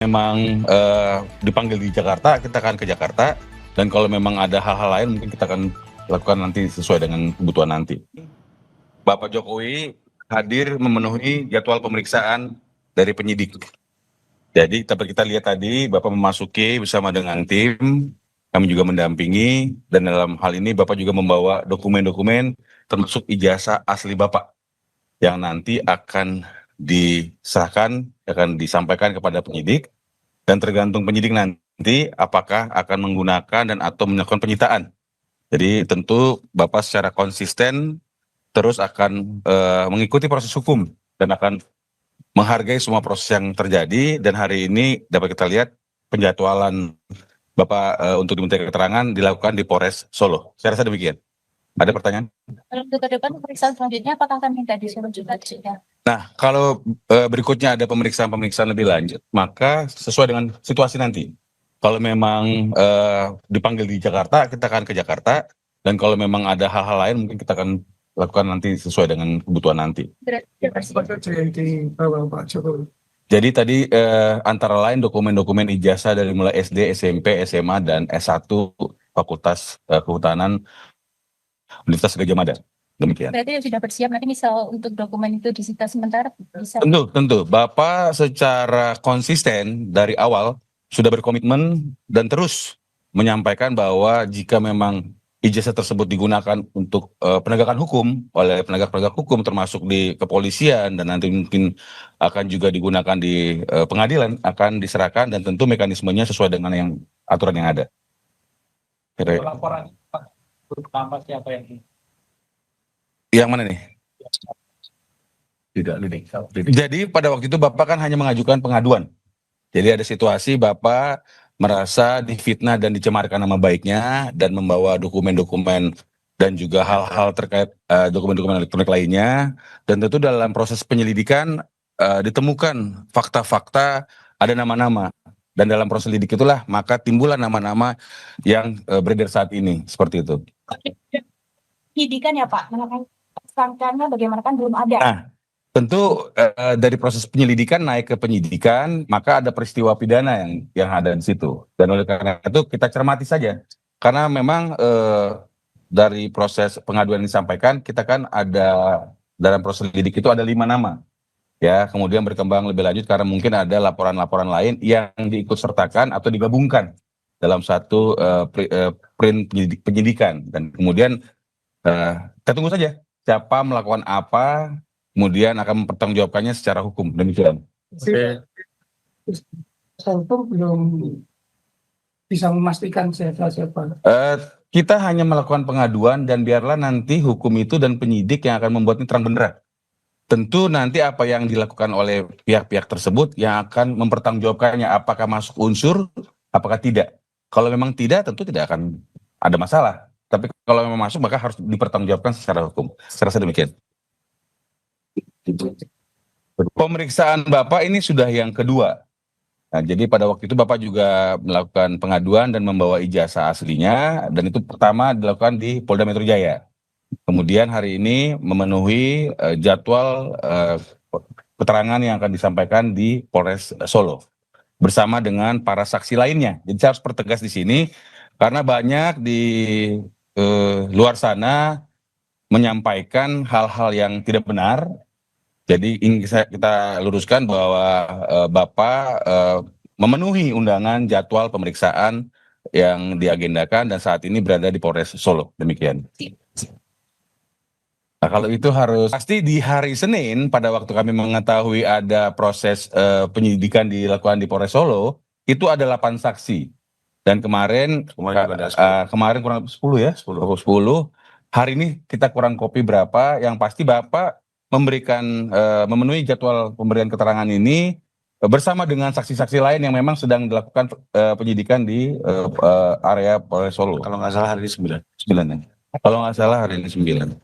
memang dipanggil di Jakarta, kita akan ke Jakarta, dan kalau memang ada hal-hal lain mungkin kita akan lakukan nanti sesuai dengan kebutuhan nanti. Bapak Jokowi hadir memenuhi jadwal pemeriksaan dari penyidik. Jadi kita lihat tadi Bapak memasuki bersama dengan tim, kami juga mendampingi, dan dalam hal ini Bapak juga membawa dokumen-dokumen termasuk ijazah asli Bapak yang nanti akan diserahkan, akan disampaikan kepada penyidik, dan tergantung penyidik nanti apakah akan menggunakan dan atau melakukan penyitaan. Jadi tentu Bapak secara konsisten terus akan mengikuti proses hukum dan akan menghargai semua proses yang terjadi, dan hari ini dapat kita lihat penjadwalan Bapak untuk diminta keterangan dilakukan di Polres Solo. Saya rasa demikian. Ada pertanyaan? Untuk ke depan pemeriksaan selanjutnya apakah akan minta disuruh juga tidak? Nah, kalau berikutnya ada pemeriksaan-pemeriksaan lebih lanjut, maka sesuai dengan situasi nanti. Kalau memang dipanggil di Jakarta, kita akan ke Jakarta, dan kalau memang ada hal-hal lain mungkin kita akan lakukan nanti sesuai dengan kebutuhan nanti. Jadi tadi antara lain dokumen-dokumen ijazah dari mulai SD, SMP, SMA, dan S1 Fakultas Kehutanan Universitas Gadjah Mada. Demikian. Berarti sudah bersiap nanti misal untuk dokumen itu disita sementara bisa. Tentu. Bapak secara konsisten dari awal sudah berkomitmen dan terus menyampaikan bahwa jika memang ijazah tersebut digunakan untuk penegakan hukum oleh penegak-penegak hukum termasuk di kepolisian dan nanti mungkin akan juga digunakan di pengadilan, akan diserahkan dan tentu mekanismenya sesuai dengan yang aturan yang ada. Laporan nama siapa yang mana nih? Tidak. Jadi pada waktu itu Bapak kan hanya mengajukan pengaduan. Jadi ada situasi Bapak merasa difitnah dan dicemarkan nama baiknya dan membawa dokumen-dokumen dan juga hal-hal terkait dokumen-dokumen elektronik lainnya, dan tentu dalam proses penyelidikan ditemukan fakta-fakta, ada nama-nama, dan dalam proses lidik itulah maka timbullah nama-nama yang beredar saat ini seperti itu. Penyidikan ya Pak, tersangkanya bagaimana kan belum ada. Nah, tentu dari proses penyelidikan naik ke penyidikan, maka ada peristiwa pidana yang ada di situ. Dan oleh karena itu kita cermati saja. Karena memang dari proses pengaduan yang disampaikan, kita kan ada dalam proses lidik itu ada 5 nama. Ya, kemudian berkembang lebih lanjut karena mungkin ada laporan-laporan lain yang diikut sertakan atau digabungkan dalam satu print penyidikan. Dan kemudian kita tunggu saja siapa melakukan apa, kemudian akan mempertanggungjawabkannya secara hukum. Demikian. Hukum belum bisa memastikan siapa. Kita hanya melakukan pengaduan dan biarlah nanti hukum itu dan penyidik yang akan membuatnya terang benderang. Tentu nanti apa yang dilakukan oleh pihak-pihak tersebut yang akan mempertanggungjawabkannya, apakah masuk unsur, apakah tidak. Kalau memang tidak, tentu tidak akan ada masalah. Tapi kalau memang masuk, maka harus dipertanggungjawabkan secara hukum. Saya rasa demikian. Pemeriksaan Bapak ini sudah yang kedua. Nah, jadi pada waktu itu Bapak juga melakukan pengaduan dan membawa ijazah aslinya, dan itu pertama dilakukan di Polda Metro Jaya. Kemudian hari ini memenuhi jadwal keterangan yang akan disampaikan di Polres Solo bersama dengan para saksi lainnya. Jadi saya harus pertegas di sini karena banyak di luar sana menyampaikan hal-hal yang tidak benar. Jadi ingin kita luruskan bahwa Bapak memenuhi undangan jadwal pemeriksaan yang diagendakan dan saat ini berada di Polres Solo. Demikian. Nah, kalau itu harus pasti di hari Senin pada waktu kami mengetahui ada proses penyidikan dilakukan di Polres Solo, itu ada 8 saksi. Dan kemarin kurang 10 ya, 10. Hari ini kita kurang kopi berapa, yang pasti Bapak memberikan memenuhi jadwal pemberian keterangan ini bersama dengan saksi-saksi lain yang memang sedang dilakukan penyidikan di area Polres Solo. Kalau nggak salah hari ini 9 ya. Kalau nggak salah hari ini 9.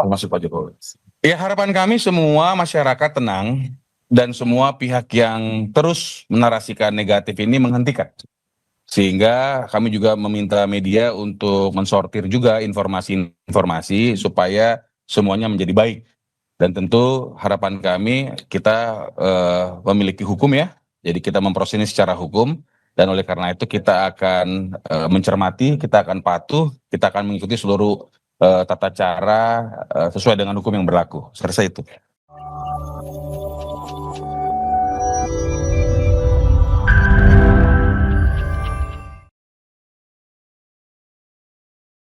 Masuk Pak Jokowi. Ya, harapan kami semua masyarakat tenang dan semua pihak yang terus menarasikan negatif ini menghentikan. Sehingga kami juga meminta media untuk mensortir juga informasi-informasi supaya semuanya menjadi baik. Dan tentu harapan kami kita memiliki hukum ya, jadi kita memproses ini secara hukum, dan oleh karena itu kita akan mencermati, kita akan patuh, kita akan mengikuti seluruh tata cara sesuai dengan hukum yang berlaku. Saya rasa itu.